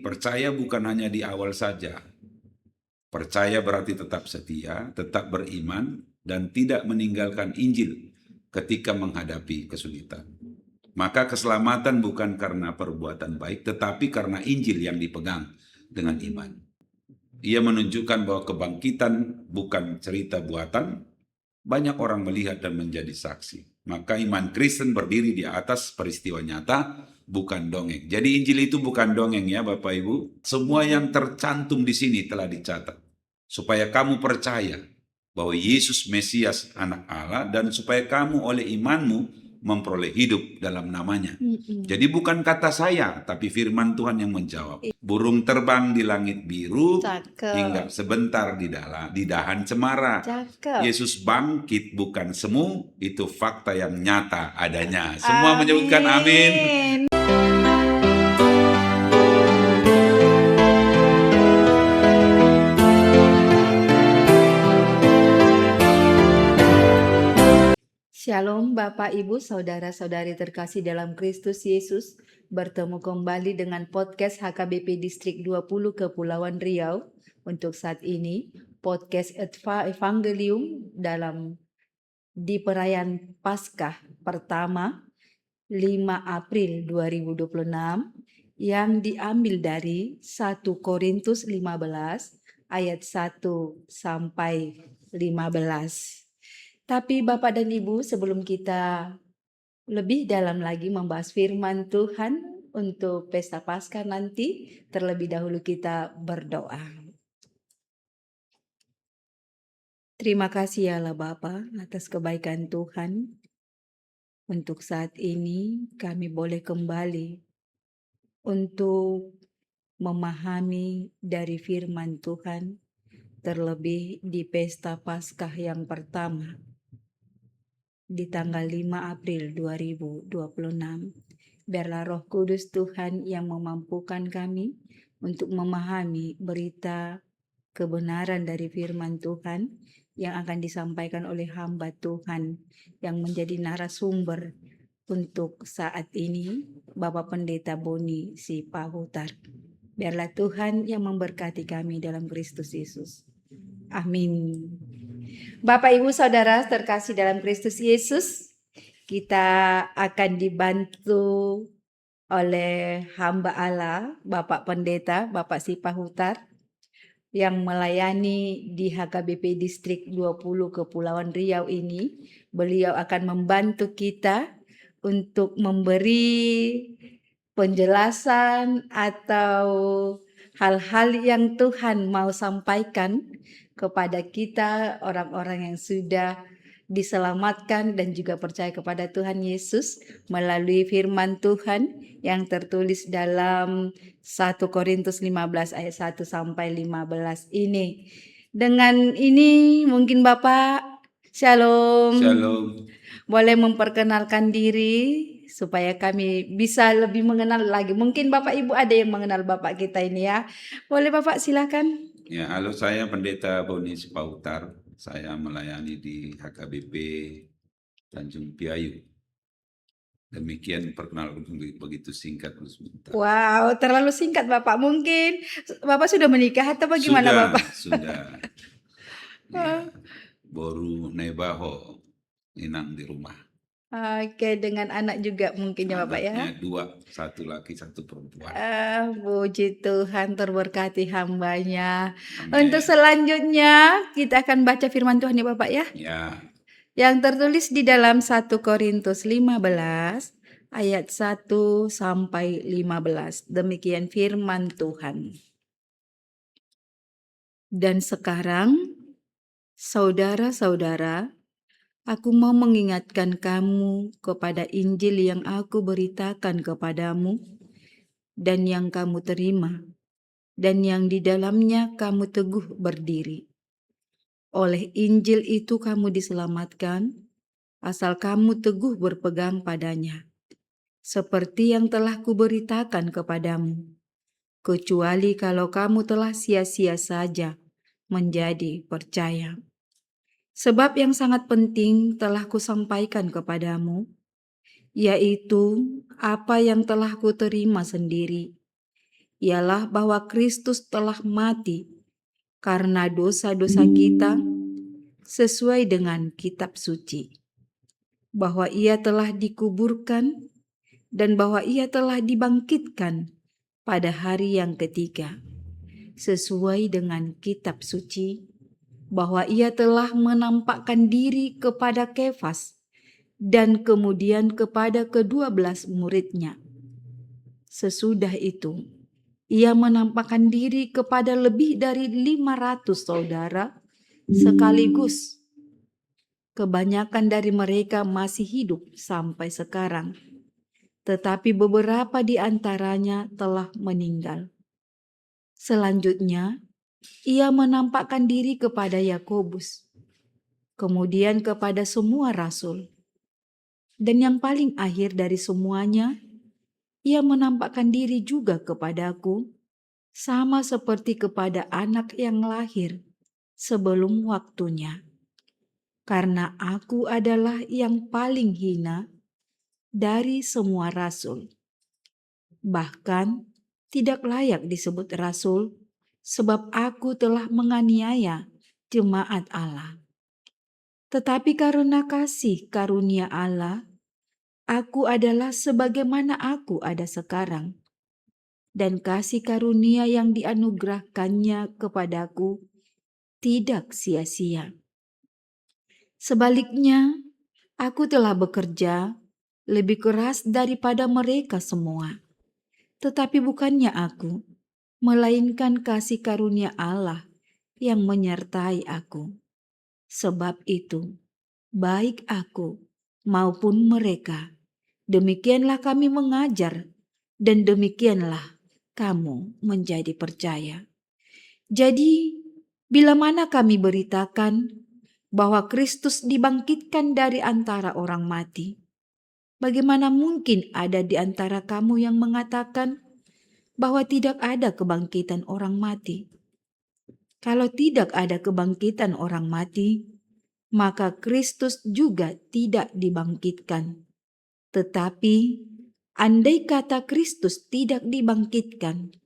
percaya bukan hanya di awal saja. Percaya berarti tetap setia, tetap beriman, dan tidak meninggalkan Injil ketika menghadapi kesulitan. Maka keselamatan bukan karena perbuatan baik, tetapi karena Injil yang dipegang dengan iman. Ia menunjukkan bahwa kebangkitan bukan cerita buatan, banyak orang melihat dan menjadi saksi. Maka iman Kristen berdiri di atas peristiwa nyata, bukan dongeng. Jadi Injil itu bukan dongeng ya Bapak Ibu. Semua yang tercantum di sini telah dicatat. Supaya kamu percaya bahwa Yesus Mesias anak Allah, dan supaya kamu oleh imanmu memperoleh hidup dalam namanya. Jadi bukan kata saya, tapi firman Tuhan yang menjawab. Burung terbang di langit biru, hinggap sebentar di dahan cemara. Yesus bangkit bukan semu, itu fakta yang nyata adanya. Semua menyebutkan amin. Shalom Bapak Ibu Saudara-saudari terkasih dalam Kristus Yesus. Bertemu kembali dengan podcast HKBP Distrik 20 Kepulauan Riau. Untuk saat ini podcast Evangelium di perayaan Paskah pertama 5 April 2026 yang diambil dari 1 Korintus 15 ayat 1 sampai 15. Tapi Bapak dan Ibu, sebelum kita lebih dalam lagi membahas firman Tuhan untuk pesta Paskah nanti, terlebih dahulu kita berdoa. Terima kasih ya Allah Bapa atas kebaikan Tuhan. Untuk saat ini kami boleh kembali untuk memahami dari firman Tuhan, terlebih di pesta Paskah yang pertama di tanggal 5 April 2026. Biarlah Roh Kudus Tuhan yang memampukan kami untuk memahami berita kebenaran dari firman Tuhan yang akan disampaikan oleh hamba Tuhan yang menjadi narasumber untuk saat ini, Bapak Pendeta Boni Sipahutar. Biarlah Tuhan yang memberkati kami dalam Kristus Yesus. Amin. Bapak Ibu Saudara terkasih dalam Kristus Yesus, kita akan dibantu oleh hamba Allah, Bapak Pendeta, Bapak Sipahutar, yang melayani di HKBP Distrik 20 Kepulauan Riau ini. Beliau akan membantu kita untuk memberi penjelasan atau hal-hal yang Tuhan mau sampaikan kepada kita, orang-orang yang sudah diselamatkan dan juga percaya kepada Tuhan Yesus melalui firman Tuhan yang tertulis dalam 1 Korintus 15 ayat 1 sampai 15 ini. Dengan ini mungkin Bapak Shalom. Shalom. Boleh memperkenalkan diri supaya kami bisa lebih mengenal lagi. Mungkin Bapak Ibu ada yang mengenal Bapak kita ini ya. Boleh Bapak silakan. Ya, halo, saya Pendeta Boni Sipahutar. Saya melayani di HKBP Tanjung Piayu. Demikian perkenalan begitu singkat. Wow, terlalu singkat Bapak. Mungkin Bapak sudah menikah atau bagaimana Sudah, Bapak? Sudah. Ya, baru nebaho inang di rumah. Oke, dengan anak juga mungkin ya Bapak ya. Anaknya 2, 1 laki 1 perempuan. Puji Tuhan, terberkati hambanya. Amin. Untuk selanjutnya kita akan baca firman Tuhan ya Bapak ya. Ya. Yang tertulis di dalam 1 Korintus 15 ayat 1 sampai 15. Demikian firman Tuhan. Dan sekarang, saudara-saudara, aku mau mengingatkan kamu kepada Injil yang aku beritakan kepadamu dan yang kamu terima, dan yang di dalamnya kamu teguh berdiri. Oleh Injil itu kamu diselamatkan, asal kamu teguh berpegang padanya, seperti yang telah kuberitakan kepadamu, kecuali kalau kamu telah sia-sia saja menjadi percaya. Sebab yang sangat penting telah kusampaikan kepadamu, yaitu apa yang telah kuterima sendiri, ialah bahwa Kristus telah mati karena dosa-dosa kita sesuai dengan kitab suci, bahwa ia telah dikuburkan dan bahwa ia telah dibangkitkan pada hari yang ketiga, sesuai dengan kitab suci, bahwa ia telah menampakkan diri kepada Kefas dan kemudian kepada ke-12 muridnya. Sesudah itu, ia menampakkan diri kepada lebih dari 500 saudara sekaligus. Kebanyakan dari mereka masih hidup sampai sekarang, tetapi beberapa di antaranya telah meninggal. Selanjutnya, ia menampakkan diri kepada Yakobus, kemudian kepada semua rasul. Dan yang paling akhir dari semuanya, ia menampakkan diri juga kepadaku, sama seperti kepada anak yang lahir sebelum waktunya. Karena aku adalah yang paling hina dari semua rasul. Bahkan tidak layak disebut rasul, sebab aku telah menganiaya jemaat Allah. Tetapi karena kasih karunia Allah, aku adalah sebagaimana aku ada sekarang. Dan kasih karunia yang dianugerahkannya kepadaku tidak sia-sia. Sebaliknya, aku telah bekerja lebih keras daripada mereka semua. Tetapi bukannya aku, melainkan kasih karunia Allah yang menyertai aku. Sebab itu, baik aku maupun mereka, demikianlah kami mengajar dan demikianlah kamu menjadi percaya. Jadi, bila mana kami beritakan bahwa Kristus dibangkitkan dari antara orang mati, bagaimana mungkin ada di antara kamu yang mengatakan bahwa tidak ada kebangkitan orang mati? Kalau tidak ada kebangkitan orang mati, maka Kristus juga tidak dibangkitkan. Tetapi, andai kata Kristus tidak dibangkitkan,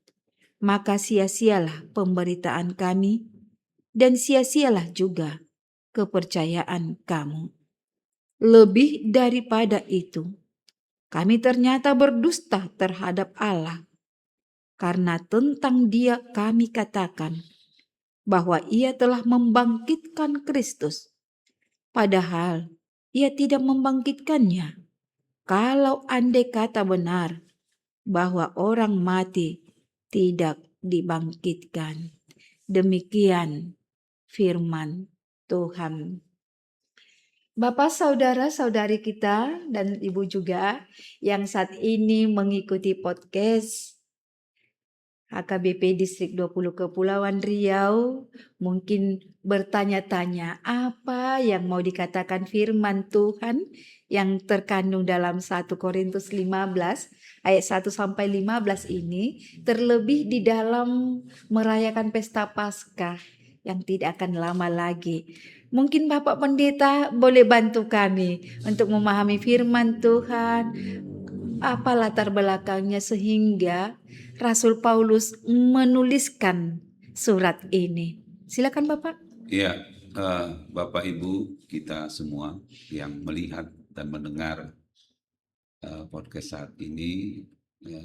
maka sia-sialah pemberitaan kami dan sia-sialah juga kepercayaan kamu. Lebih daripada itu, kami ternyata berdusta terhadap Allah, karena tentang Dia kami katakan bahwa Ia telah membangkitkan Kristus, padahal Ia tidak membangkitkannya. Kalau andai kata benar bahwa orang mati tidak dibangkitkan. Demikian firman Tuhan. Bapak, saudara, saudari kita, dan Ibu juga yang saat ini mengikuti podcast HKBP Distrik 20 Kepulauan Riau, mungkin bertanya-tanya apa yang mau dikatakan firman Tuhan yang terkandung dalam 1 Korintus 15 ayat 1 sampai 15 ini, terlebih di dalam merayakan pesta Paskah yang tidak akan lama lagi. Mungkin Bapak Pendeta boleh bantu kami untuk memahami firman Tuhan, apa latar belakangnya sehingga Rasul Paulus menuliskan surat ini. Silakan Bapak. Ya, Bapak Ibu kita semua yang melihat dan mendengar podcast saat ini,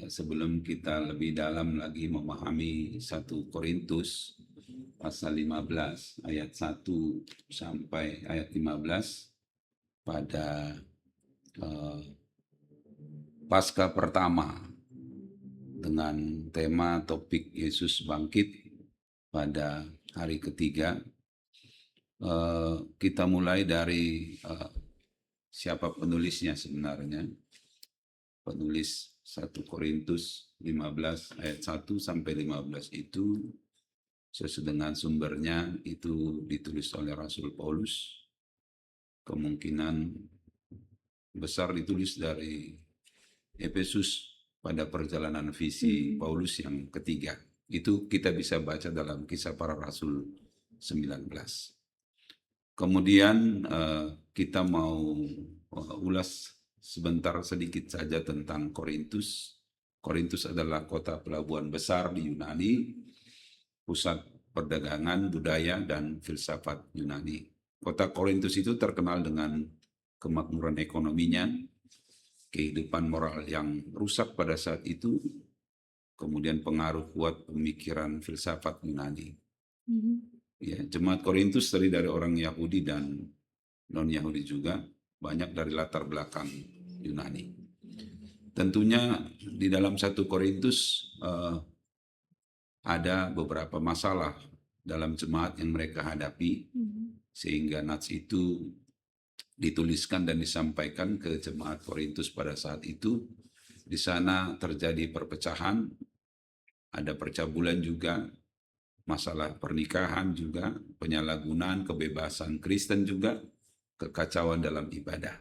sebelum kita lebih dalam lagi memahami 1 Korintus pasal 15 ayat 1 sampai ayat 15 pada Paskah pertama dengan tema topik Yesus bangkit pada hari ketiga. Kita mulai dari siapa penulisnya sebenarnya. Penulis 1 Korintus 15 ayat 1 sampai 15 itu sesuai dengan sumbernya itu ditulis oleh Rasul Paulus. Kemungkinan besar ditulis dari Efesus pada perjalanan visi Paulus yang ketiga. Itu kita bisa baca dalam Kisah Para Rasul 19. Kemudian kita mau ulas sebentar sedikit saja tentang Korintus. Korintus adalah kota pelabuhan besar di Yunani, pusat perdagangan, budaya, dan filsafat Yunani. Kota Korintus itu terkenal dengan kemakmuran ekonominya, kehidupan moral yang rusak pada saat itu, kemudian pengaruh kuat pemikiran filsafat Yunani. Ya, jemaat Korintus terdiri dari orang Yahudi dan non-Yahudi juga, banyak dari latar belakang Yunani. Tentunya di dalam 1 Korintus ada beberapa masalah dalam jemaat yang mereka hadapi, sehingga nats itu dituliskan dan disampaikan ke jemaat Korintus pada saat itu. Di sana terjadi perpecahan, ada percabulan juga, masalah pernikahan juga, penyalahgunaan kebebasan Kristen juga, kekacauan dalam ibadah.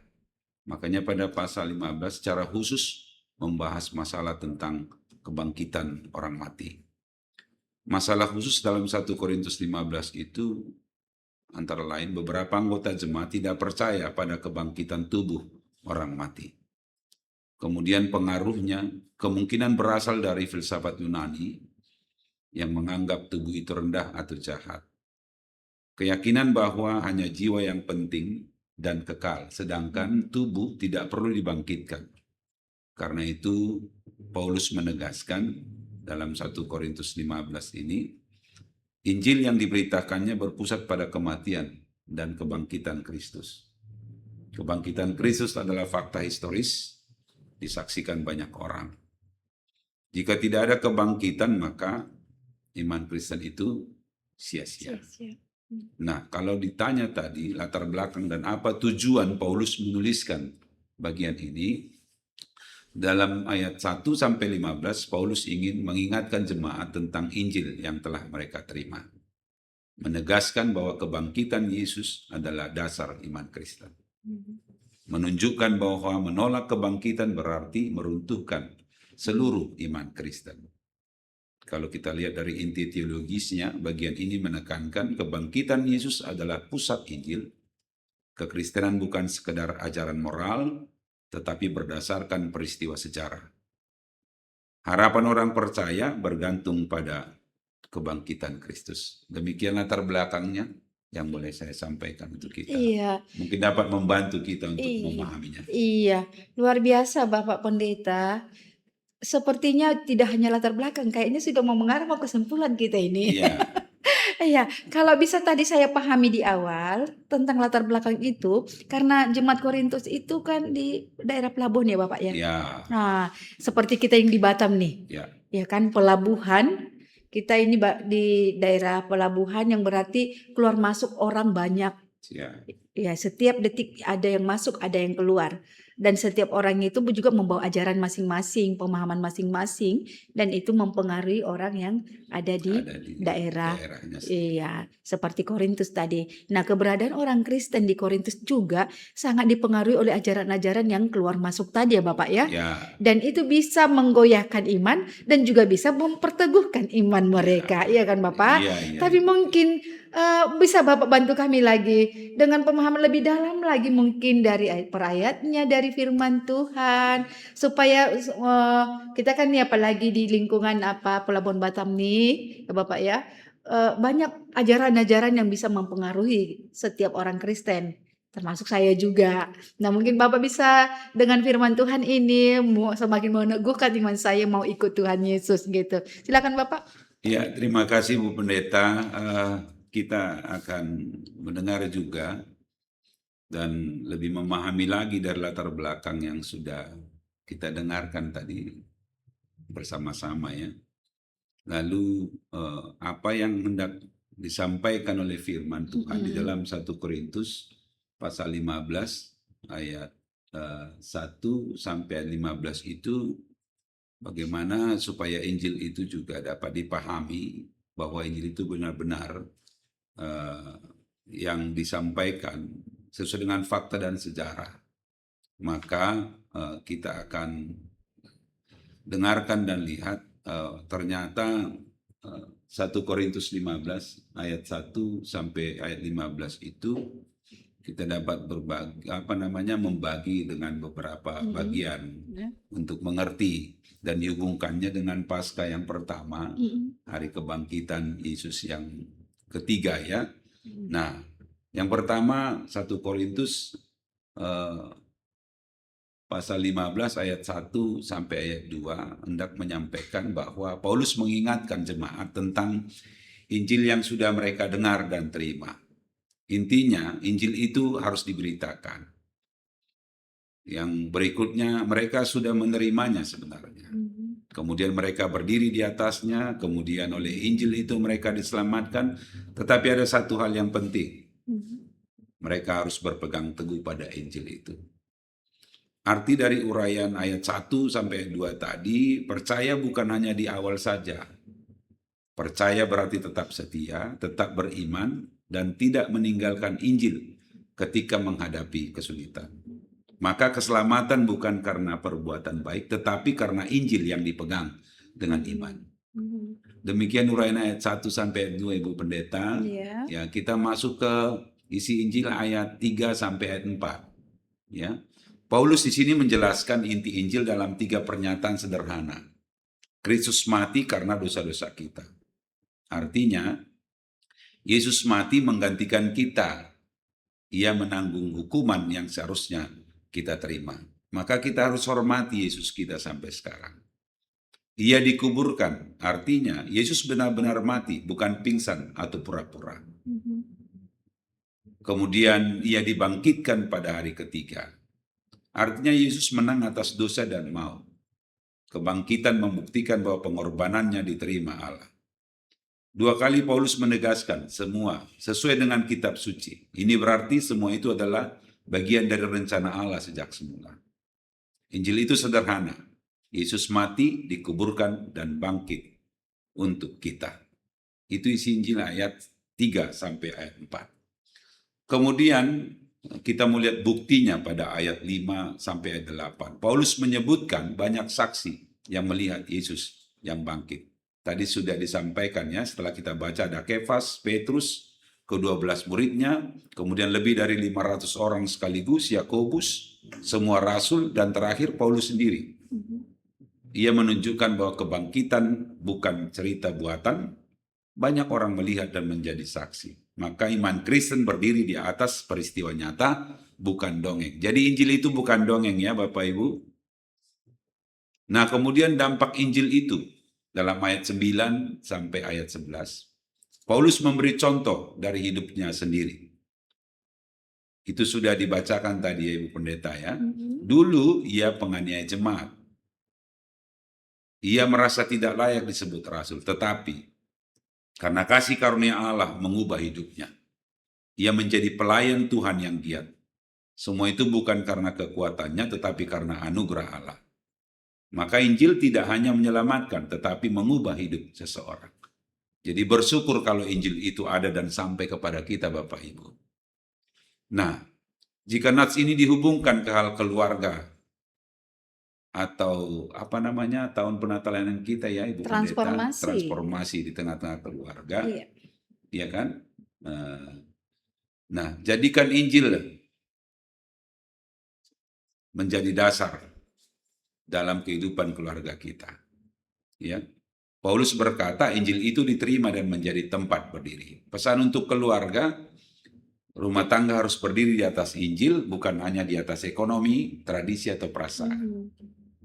Makanya pada pasal 15 secara khusus membahas masalah tentang kebangkitan orang mati. Masalah khusus dalam 1 Korintus 15 itu antara lain beberapa anggota jemaat tidak percaya pada kebangkitan tubuh orang mati. Kemudian pengaruhnya kemungkinan berasal dari filsafat Yunani yang menganggap tubuh itu rendah atau jahat. Keyakinan bahwa hanya jiwa yang penting dan kekal, sedangkan tubuh tidak perlu dibangkitkan. Karena itu Paulus menegaskan dalam 1 Korintus 15 ini, Injil yang diberitakannya berpusat pada kematian dan kebangkitan Kristus. Kebangkitan Kristus adalah fakta historis, disaksikan banyak orang. Jika tidak ada kebangkitan, maka iman Kristen itu sia-sia. Nah, kalau ditanya tadi latar belakang dan apa tujuan Paulus menuliskan bagian ini, dalam ayat 1 sampai 15 Paulus ingin mengingatkan jemaat tentang Injil yang telah mereka terima. Menegaskan bahwa kebangkitan Yesus adalah dasar iman Kristen. Menunjukkan bahwa menolak kebangkitan berarti meruntuhkan seluruh iman Kristen. Kalau kita lihat dari inti teologisnya, bagian ini menekankan kebangkitan Yesus adalah pusat Injil. Kekristenan bukan sekedar ajaran moral, tetapi berdasarkan peristiwa sejarah. Harapan orang percaya bergantung pada kebangkitan Kristus. Demikian latar belakangnya yang boleh saya sampaikan untuk kita. Iya, Mungkin dapat membantu kita untuk memahaminya. iya, luar biasa Bapak Pendeta. Sepertinya tidak hanya latar belakang, kayaknya sudah mau mengarah mau kesimpulan kita ini. Iya, Iya, kalau bisa tadi saya pahami di awal tentang latar belakang itu, karena jemaat Korintus itu kan di daerah pelabuhan ya Bapak ya. iya, Nah, seperti kita yang di Batam nih, iya, ya kan pelabuhan. Kita ini di daerah pelabuhan yang berarti keluar masuk orang banyak. iya. Ya, setiap detik ada yang masuk, ada yang keluar. Dan setiap orang itu juga membawa ajaran masing-masing, pemahaman masing-masing. Dan itu mempengaruhi orang yang ada di daerah. daerahnya. Iya, seperti Korintus tadi. Nah, keberadaan orang Kristen di Korintus juga sangat dipengaruhi oleh ajaran-ajaran yang keluar masuk tadi ya Bapak ya. Ya, Dan itu bisa menggoyahkan iman dan juga bisa memperteguhkan iman mereka. Iya kan Bapak? iya, iya. Tapi mungkin bisa Bapak bantu kami lagi dengan pemahaman lebih dalam lagi mungkin dari ayat per ayatnya, dari firman Tuhan, supaya kita kan nih apalagi di lingkungan Pelabuhan Batam nih ya Bapak ya, banyak ajaran-ajaran yang bisa mempengaruhi setiap orang Kristen, termasuk saya juga. Nah mungkin Bapak bisa dengan firman Tuhan ini semakin meneguhkan iman saya mau ikut Tuhan Yesus gitu. Silakan Bapak. Ya, terima kasih Bu Pendeta. Kita akan mendengar juga dan lebih memahami lagi dari latar belakang yang sudah kita dengarkan tadi bersama-sama ya. Lalu apa yang hendak disampaikan oleh firman Tuhan di dalam 1 Korintus pasal 15 ayat 1 sampai 15 itu, bagaimana supaya Injil itu juga dapat dipahami bahwa Injil itu benar-benar yang disampaikan sesuai dengan fakta dan sejarah. Maka kita akan dengarkan dan lihat ternyata 1 Korintus 15 ayat 1 sampai ayat 15 itu kita dapat membagi dengan beberapa bagian untuk mengerti dan dihubungkannya dengan Paskah yang pertama, hari kebangkitan Yesus yang ketiga ya. Nah, yang pertama 1 Korintus pasal 15 ayat 1 sampai ayat 2 hendak menyampaikan bahwa Paulus mengingatkan jemaat tentang Injil yang sudah mereka dengar dan terima. Intinya, Injil itu harus diberitakan. Yang berikutnya, mereka sudah menerimanya sebenarnya. Kemudian mereka berdiri di atasnya, kemudian oleh Injil itu mereka diselamatkan. Tetapi ada satu hal yang penting. Mereka harus berpegang teguh pada Injil itu. Arti dari uraian ayat 1 sampai 2 tadi, percaya bukan hanya di awal saja. Percaya berarti tetap setia, tetap beriman, dan tidak meninggalkan Injil ketika menghadapi kesulitan. Maka keselamatan bukan karena perbuatan baik, tetapi karena Injil yang dipegang dengan iman. Demikian uraian ayat 1 sampai 2 Ibu Pendeta. Ya, kita masuk ke isi Injil ayat 3 sampai ayat 4. Ya. Paulus di sini menjelaskan inti Injil dalam 3 pernyataan sederhana. Kristus mati karena dosa-dosa kita. Artinya, Yesus mati menggantikan kita. Ia menanggung hukuman yang seharusnya kita terima. Maka kita harus hormati Yesus kita sampai sekarang. Ia dikuburkan, artinya Yesus benar-benar mati, bukan pingsan atau pura-pura. Kemudian ia dibangkitkan pada hari ketiga. Artinya Yesus menang atas dosa dan maut. Kebangkitan membuktikan bahwa pengorbanannya diterima Allah. 2 kali Paulus menegaskan semua sesuai dengan kitab suci. Ini berarti semua itu adalah bagian dari rencana Allah sejak semula. Injil itu sederhana. Yesus mati, dikuburkan, dan bangkit untuk kita. Itu isi Injil ayat 3 sampai ayat 4. Kemudian kita melihat buktinya pada ayat 5 sampai ayat 8. Paulus menyebutkan banyak saksi yang melihat Yesus yang bangkit. Tadi sudah disampaikan ya, setelah kita baca ada Kefas, Petrus, ke-12 muridnya, kemudian lebih dari 500 orang sekaligus, Yakobus, semua rasul, dan terakhir Paulus sendiri. Ia menunjukkan bahwa kebangkitan bukan cerita buatan, banyak orang melihat dan menjadi saksi. Maka iman Kristen berdiri di atas peristiwa nyata, bukan dongeng. Jadi Injil itu bukan dongeng ya Bapak Ibu. Nah kemudian dampak Injil itu, dalam ayat 9 sampai ayat 11, Paulus memberi contoh dari hidupnya sendiri. Itu sudah dibacakan tadi ya Ibu Pendeta ya. Dulu ia penganiaya jemaat. Ia merasa tidak layak disebut rasul, tetapi karena kasih karunia Allah mengubah hidupnya. Ia menjadi pelayan Tuhan yang giat. Semua itu bukan karena kekuatannya, tetapi karena anugerah Allah. Maka Injil tidak hanya menyelamatkan, tetapi mengubah hidup seseorang. Jadi bersyukur kalau Injil itu ada dan sampai kepada kita Bapak Ibu. Nah, jika nats ini dihubungkan ke hal keluarga, atau tahun penatalan kita ya Ibu Pendeta, transformasi di tengah-tengah keluarga, ya kan? Nah, jadikan Injil menjadi dasar dalam kehidupan keluarga kita. Ya. Paulus berkata Injil itu diterima dan menjadi tempat berdiri. Pesan untuk keluarga, rumah tangga harus berdiri di atas Injil, bukan hanya di atas ekonomi, tradisi atau perasaan.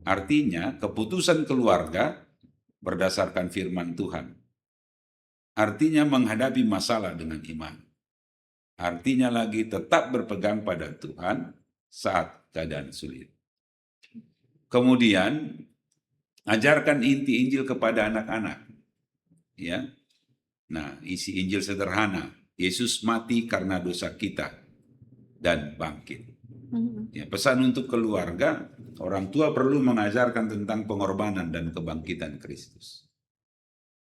Artinya keputusan keluarga berdasarkan firman Tuhan. Artinya menghadapi masalah dengan iman. Artinya lagi tetap berpegang pada Tuhan saat keadaan sulit. Kemudian ajarkan inti Injil kepada anak-anak. Ya. Nah, isi Injil sederhana. Yesus mati karena dosa kita dan bangkit. Ya, pesan untuk keluarga, orang tua perlu mengajarkan tentang pengorbanan dan kebangkitan Kristus.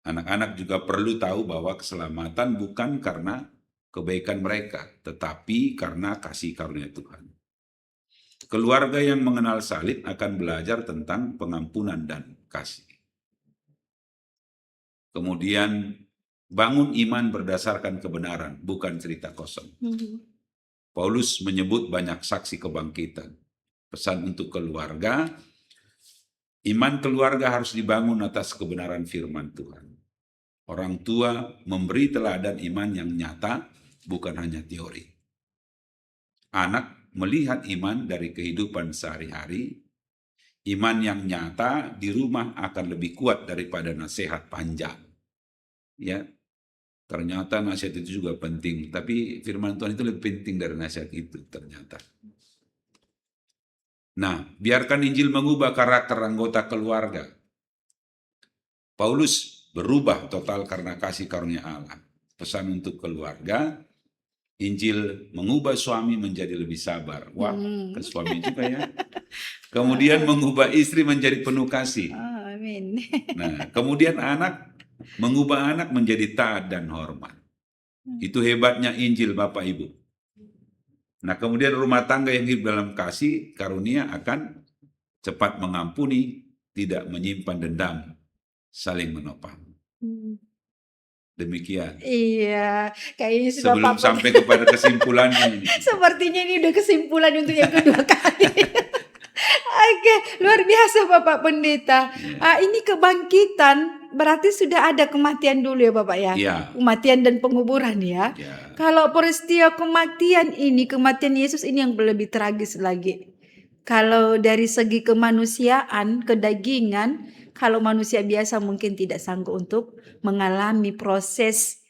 Anak-anak juga perlu tahu bahwa keselamatan bukan karena kebaikan mereka, tetapi karena kasih karunia Tuhan. Keluarga yang mengenal salib akan belajar tentang pengampunan dan kasih. Kemudian bangun iman berdasarkan kebenaran, bukan cerita kosong. Paulus menyebut banyak saksi kebangkitan. Pesan untuk keluarga, iman keluarga harus dibangun atas kebenaran firman Tuhan. Orang tua memberi teladan iman yang nyata, bukan hanya teori. Anak melihat iman dari kehidupan sehari-hari. Iman yang nyata di rumah akan lebih kuat daripada nasihat panjang. Ya, ternyata nasihat itu juga penting, tapi firman Tuhan itu lebih penting dari nasihat itu ternyata. Nah, biarkan Injil mengubah karakter anggota keluarga. Paulus berubah total karena kasih karunia Allah. Pesan untuk keluarga, Injil mengubah suami menjadi lebih sabar. Wah, ke suami juga ya. Kemudian mengubah istri menjadi penuh kasih. Amin. Nah, kemudian mengubah anak menjadi taat dan hormat. Itu hebatnya Injil, Bapak Ibu. Nah, kemudian rumah tangga yang hidup dalam kasih karunia akan cepat mengampuni, tidak menyimpan dendam, saling menopang. Demikian. Iya, kayaknya sudah Sebelum Pak sampai kepada kesimpulannya ini. Sepertinya ini udah kesimpulan untuk yang kedua kali. Oke, luar biasa Bapak Pendeta. Ini kebangkitan berarti sudah ada kematian dulu ya Bapak ya? Iya. Kematian dan penguburan ya. Ya. Kalau peristiwa kematian Yesus ini yang lebih tragis lagi. Kalau dari segi kemanusiaan, kedagingan, kalau manusia biasa mungkin tidak sanggup untuk mengalami proses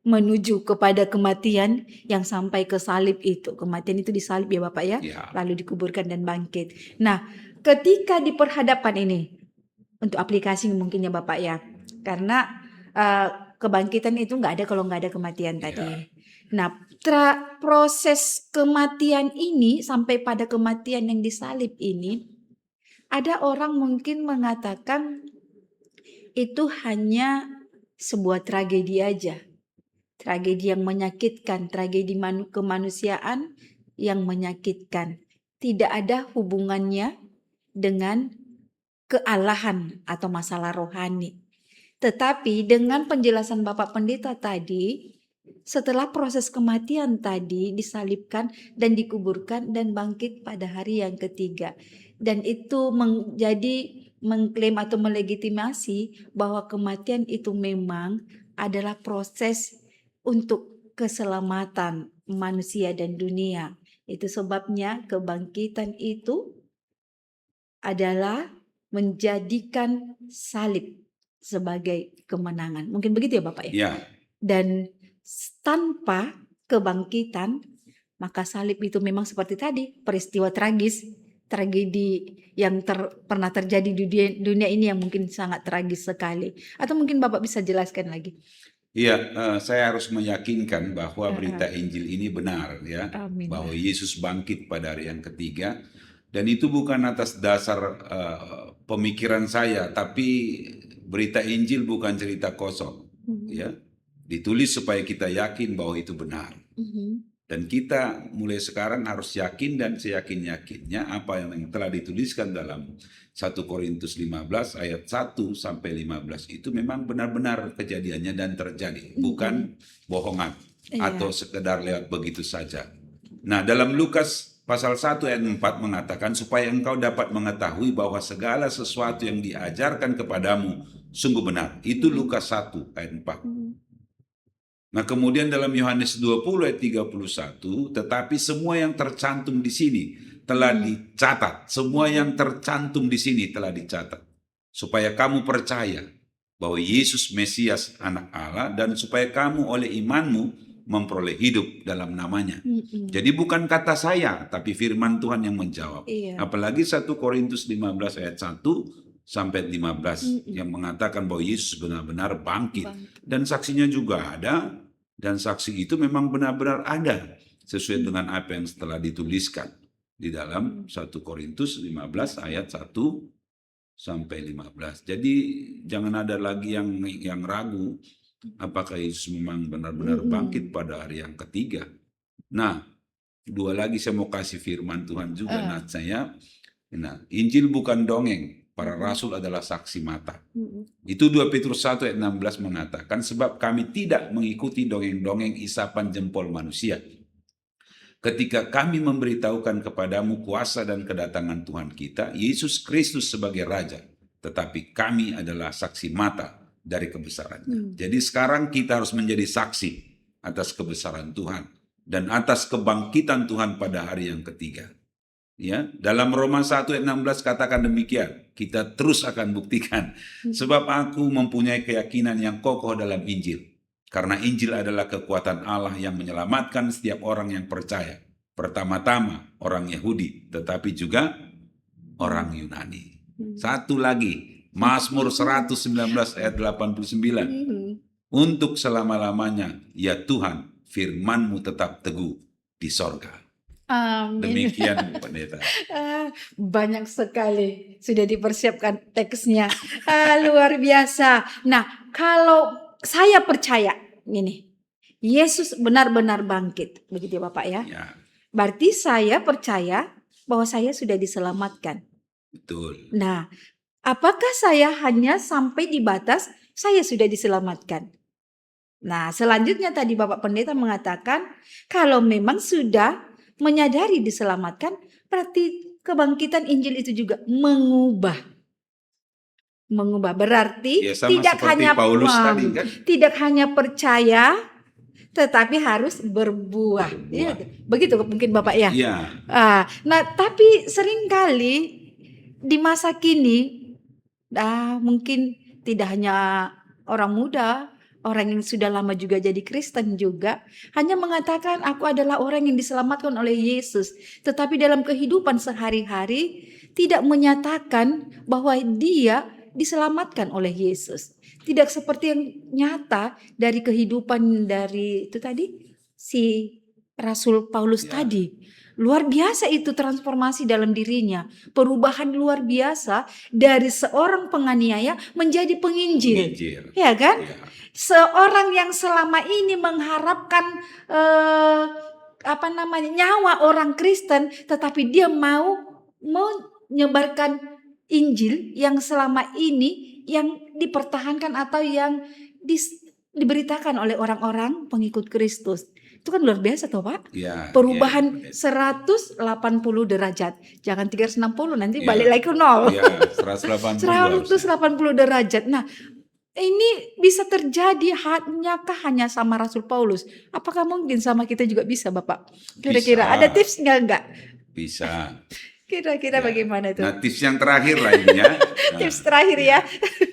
menuju kepada kematian yang sampai ke salib itu. Kematian itu disalib ya Bapak ya. Ya. Lalu dikuburkan dan bangkit. Nah, ketika diperhadapkan ini, untuk aplikasi mungkin ya Bapak ya. Karena kebangkitan itu nggak ada kalau nggak ada kematian tadi. Ya. Nah, proses kematian ini sampai pada kematian yang disalib ini, ada orang mungkin mengatakan itu hanya sebuah tragedi aja. Tragedi yang menyakitkan, tragedi kemanusiaan yang menyakitkan. Tidak ada hubungannya dengan kealahan atau masalah rohani. Tetapi dengan penjelasan Bapak Pendeta tadi, setelah proses kematian tadi disalibkan dan dikuburkan dan bangkit pada hari yang ketiga. Dan itu menjadi mengklaim atau melegitimasi bahwa kematian itu memang adalah proses untuk keselamatan manusia dan dunia. Itu sebabnya kebangkitan itu adalah menjadikan salib sebagai kemenangan. Mungkin begitu ya Bapak ya? Ya. Dan tanpa kebangkitan, maka salib itu memang seperti tadi, peristiwa tragis, tragedi yang pernah terjadi di dunia ini yang mungkin sangat tragis sekali. Atau mungkin Bapak bisa jelaskan lagi? Iya, saya harus meyakinkan bahwa berita Injil ini benar ya, Amin. bahwa Yesus bangkit pada hari yang ketiga, dan itu bukan atas dasar pemikiran saya, tapi berita Injil bukan cerita kosong, ya, ditulis supaya kita yakin bahwa itu benar, dan kita mulai sekarang harus yakin dan seyakin-yakinnya apa yang telah dituliskan dalam 1 Korintus 15 ayat 1 sampai 15 itu memang benar-benar kejadiannya dan terjadi, bukan bohongan atau sekedar lewat begitu saja. Nah, dalam Lukas pasal 1 ayat 4 mengatakan supaya engkau dapat mengetahui bahwa segala sesuatu yang diajarkan kepadamu sungguh benar. Itu Lukas 1 ayat 4. Nah, kemudian dalam Yohanes 20 ayat 31, tetapi semua yang tercantum di sini telah dicatat. Semua yang tercantum di sini telah dicatat. Supaya kamu percaya bahwa Yesus Mesias anak Allah dan supaya kamu oleh imanmu memperoleh hidup dalam namanya. Jadi bukan kata saya, tapi firman Tuhan yang menjawab. Apalagi 1 Korintus 15 ayat 1 sampai 15 yang mengatakan bahwa Yesus benar-benar bangkit. Dan saksinya juga ada, dan saksi itu memang benar-benar ada sesuai dengan apa yang setelah dituliskan di dalam 1 Korintus 15 ayat 1 sampai 15. Jadi jangan ada lagi yang ragu apakah Yesus memang benar-benar bangkit pada hari yang ketiga. Nah, dua lagi saya mau kasih firman Tuhan juga. Nah, Injil bukan dongeng. Para rasul adalah saksi mata. Itu 2 Petrus 1 ayat 16 mengatakan, sebab kami tidak mengikuti dongeng-dongeng isapan jempol manusia. ketika kami memberitahukan kepadamu kuasa dan kedatangan Tuhan kita, Yesus Kristus sebagai Raja, tetapi kami adalah saksi mata dari kebesarannya. Jadi sekarang kita harus menjadi saksi atas kebesaran Tuhan dan atas kebangkitan Tuhan pada hari yang ketiga. Ya, dalam Roma 1 ayat 16 katakan demikian, kita terus akan buktikan, sebab aku mempunyai keyakinan yang kokoh dalam Injil, karena Injil adalah kekuatan Allah yang menyelamatkan setiap orang yang percaya, pertama-tama orang Yahudi, tetapi juga orang Yunani. Satu lagi, Mazmur 119 ayat 89, untuk selama-lamanya, ya Tuhan, firman-Mu tetap teguh di sorga. Amin. Demikian Bu Pendeta. Banyak sekali sudah dipersiapkan teksnya. Luar biasa. Nah, kalau saya percaya ini, Yesus benar-benar bangkit, begitu ya Bapak ya. Ya, Berarti saya percaya bahwa saya sudah diselamatkan. betul. Nah, apakah saya hanya sampai di batas saya sudah diselamatkan? Nah, selanjutnya tadi Bapak Pendeta mengatakan kalau memang sudah menyadari diselamatkan, berarti kebangkitan Injil itu juga mengubah. Berarti Ya, sama tidak seperti hanya Paulus tadi kan. tidak hanya percaya, tetapi harus berbuah. Ya, begitu mungkin Bapak ya. Iya. Nah, tapi seringkali di masa kini, mungkin tidak hanya orang muda, orang yang sudah lama juga jadi Kristen juga, hanya mengatakan aku adalah orang yang diselamatkan oleh Yesus. Tetapi dalam kehidupan sehari-hari tidak menyatakan bahwa dia diselamatkan oleh Yesus. Tidak seperti yang nyata dari kehidupan dari itu tadi, si Rasul Paulus Ya. tadi. Luar biasa itu transformasi dalam dirinya. Perubahan luar biasa dari seorang penganiaya menjadi penginjil. Injil. Ya kan? Ya. Seorang yang selama ini mengharapkan nyawa orang Kristen, tetapi dia mau menyebarkan Injil yang selama ini yang dipertahankan atau yang diberitakan oleh orang-orang pengikut Kristus. Itu kan luar biasa toh Pak. Ya, Perubahan ya, 180 derajat. Jangan 360 nanti ya. balik lagi ke nol. Ya, 180 harusnya. 180 derajat. Nah, ini bisa terjadi hanya sama Rasul Paulus. Apakah mungkin sama kita juga bisa Bapak? Kira-kira Bisa. ada tipsnya enggak? Bisa. Kira-kira Ya. bagaimana itu? Nah, tips yang terakhir lah ini ya. Tips terakhir ya.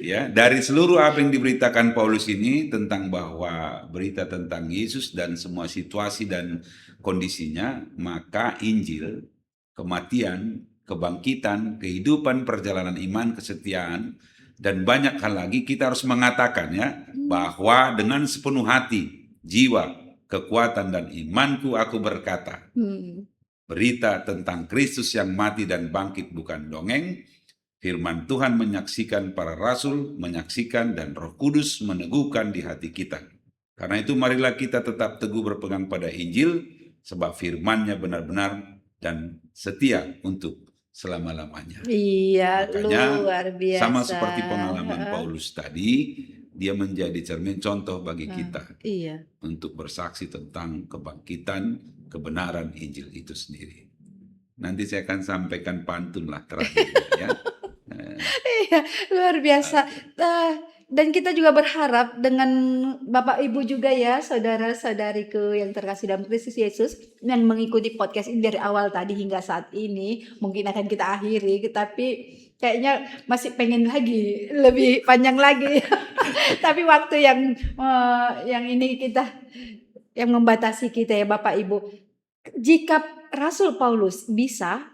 Ya, dari seluruh apa yang diberitakan Paulus ini tentang bahwa berita tentang Yesus dan semua situasi dan kondisinya, maka Injil, kematian, kebangkitan, kehidupan, perjalanan iman, kesetiaan, dan banyak hal lagi kita harus mengatakan ya, bahwa dengan sepenuh hati, jiwa, kekuatan dan imanku aku berkata, berita tentang Kristus yang mati dan bangkit bukan dongeng. Firman Tuhan menyaksikan, para rasul menyaksikan, dan Roh Kudus meneguhkan di hati kita. Karena itu marilah kita tetap teguh berpegang pada Injil, sebab firman-Nya benar-benar dan setia untuk selama-lamanya. Iya, Makanya luar biasa. sama seperti pengalaman Paulus tadi, dia menjadi cermin contoh bagi kita Iya. untuk bersaksi tentang kebangkitan, kebenaran Injil itu sendiri. Nanti saya akan sampaikan pantun lah terakhir ya. Iya, luar biasa. Dan kita juga berharap dengan Bapak Ibu juga ya, saudara-saudariku yang terkasih dalam Kristus Yesus, yang mengikuti podcast ini dari awal tadi hingga saat ini, mungkin akan kita akhiri, tapi kayaknya masih pengen lagi, lebih panjang lagi. Tapi waktu yang ini yang membatasi kita ya Bapak Ibu. Jika Rasul Paulus bisa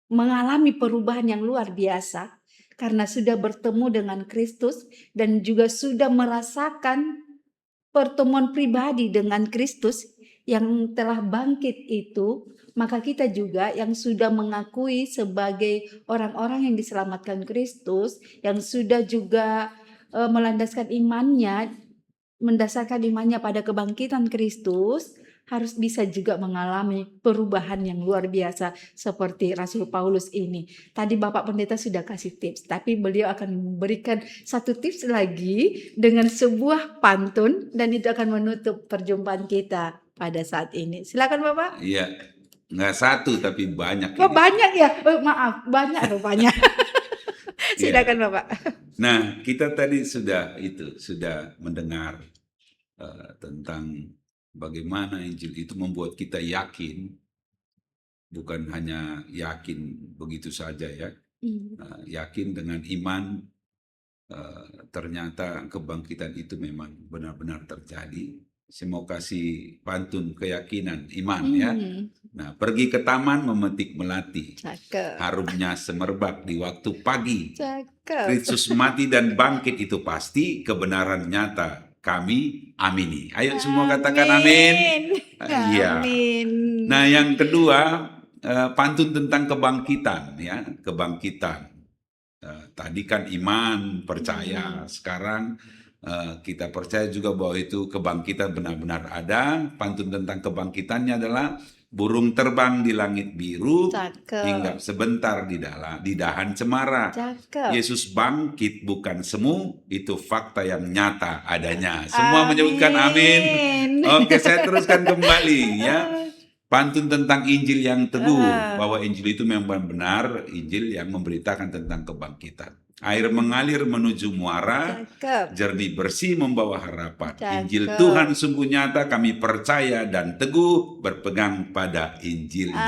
mengalami perubahan yang luar biasa karena sudah bertemu dengan Kristus dan juga sudah merasakan pertemuan pribadi dengan Kristus yang telah bangkit itu, maka kita juga yang sudah mengakui sebagai orang-orang yang diselamatkan Kristus, yang sudah juga melandaskan imannya, mendasarkan imannya pada kebangkitan Kristus, harus bisa juga mengalami perubahan yang luar biasa seperti Rasul Paulus ini. Tadi Bapak Pendeta sudah kasih tips, tapi beliau akan memberikan satu tips lagi dengan sebuah pantun dan itu akan menutup perjumpaan kita. pada saat ini. Silakan Bapak. Iya, nggak satu tapi banyak Oh, ini. banyak ya? Maaf, banyak rupanya. Iya. Silakan Bapak. Nah, kita tadi sudah mendengar tentang bagaimana Injil itu membuat kita yakin, bukan hanya yakin begitu saja ya, yakin dengan iman ternyata kebangkitan itu memang benar-benar terjadi. Saya mau kasih pantun keyakinan iman ya. Nah, pergi ke taman memetik melati, Cakep. harumnya semerbak di waktu pagi. Cakep. Kristus mati dan bangkit itu pasti, kebenaran nyata kami amini. Ayo semua katakan amin. Iya. Amin. Nah, yang kedua pantun tentang kebangkitan ya, kebangkitan. Tadi kan iman, percaya. Sekarang kita percaya juga bahwa itu kebangkitan benar-benar ada. Pantun tentang kebangkitannya adalah burung terbang di langit biru, Cakep. hinggap sebentar di dahan cemara. Cakep. Yesus bangkit bukan semu, itu fakta yang nyata adanya. Semua menyebutkan amin. Oke, saya teruskan kembali ya. Pantun tentang Injil yang teguh, bahwa Injil itu memang benar, Injil yang memberitakan tentang kebangkitan. Air mengalir menuju muara, Cakep. jernih bersih membawa harapan. Cakep. Injil Tuhan sungguh nyata, kami percaya dan teguh berpegang pada Injilnya.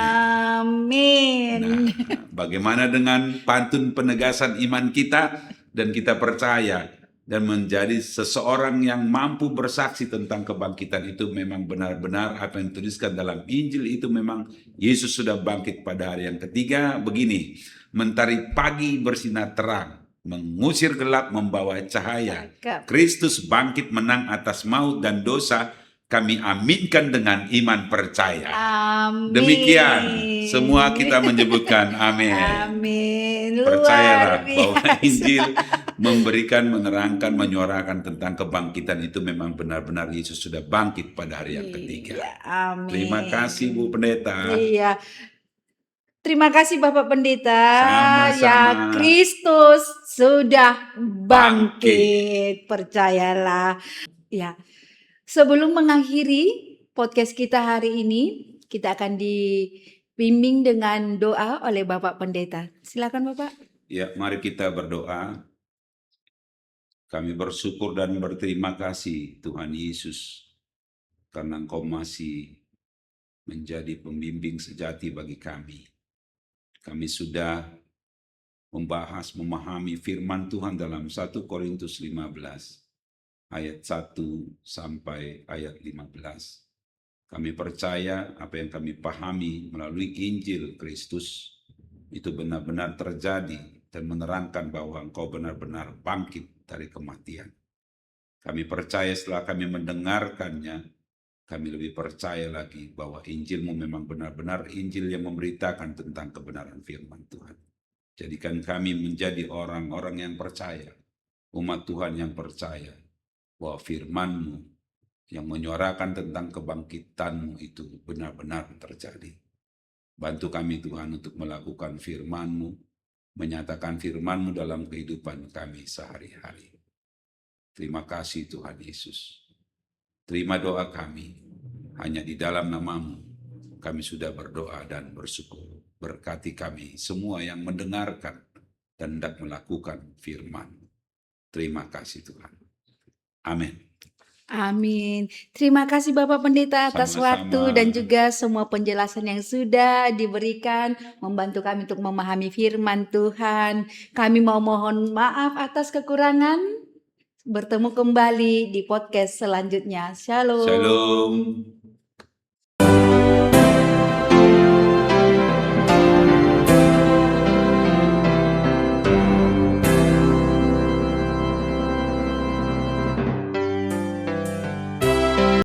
Amin. Nah, bagaimana dengan pantun penegasan iman kita dan kita percaya dan menjadi seseorang yang mampu bersaksi tentang kebangkitan itu memang benar-benar apa yang dituliskan dalam Injil itu memang Yesus sudah bangkit pada hari yang ketiga. Begini, mentari pagi bersinar terang, mengusir gelap membawa cahaya. Cakep. Kristus bangkit menang atas maut dan dosa, kami aminkan dengan iman percaya. Amin. Demikian, semua kita menyebutkan amin. Amin. Percayalah Luar bahwa biasa. Injil memberikan, menerangkan, menyuarakan tentang kebangkitan itu memang benar-benar Yesus sudah bangkit pada hari yang ketiga. Iya, amin. Terima kasih Bu Pendeta. Iya. Terima kasih Bapak Pendeta. Sama-sama. Ya, Kristus sudah bangkit. Percayalah. Ya. Sebelum mengakhiri podcast kita hari ini, kita akan dibimbing dengan doa oleh Bapak Pendeta. Silakan Bapak. Ya, mari kita berdoa. Kami bersyukur dan berterima kasih Tuhan Yesus, karena Engkau masih menjadi pembimbing sejati bagi kami. Kami sudah membahas, memahami firman Tuhan dalam 1 Korintus 15 ayat 1 sampai ayat 15. Kami percaya apa yang kami pahami melalui Injil Kristus itu benar-benar terjadi dan menerangkan bahwa Engkau benar-benar bangkit dari kematian. Kami percaya setelah kami mendengarkannya, kami lebih percaya lagi bahwa Injil-Mu memang benar-benar Injil yang memberitakan tentang kebenaran firman Tuhan. Jadikan kami menjadi orang-orang yang percaya, umat Tuhan yang percaya bahwa firman-Mu yang menyuarakan tentang kebangkitan-Mu itu benar-benar terjadi. Bantu kami Tuhan untuk melakukan firman-Mu, menyatakan firman-Mu dalam kehidupan kami sehari-hari. Terima kasih Tuhan Yesus. Terima doa kami, hanya di dalam nama-Mu kami sudah berdoa dan bersyukur. Berkati kami semua yang mendengarkan dan hendak melakukan firman. Terima kasih Tuhan. Amin. Amin. Terima kasih Bapak Pendeta atas Sama-sama. waktu dan juga semua penjelasan yang sudah diberikan, membantu kami untuk memahami firman Tuhan. Kami mau mohon maaf atas kekurangan. Bertemu kembali di podcast selanjutnya. Shalom. Shalom.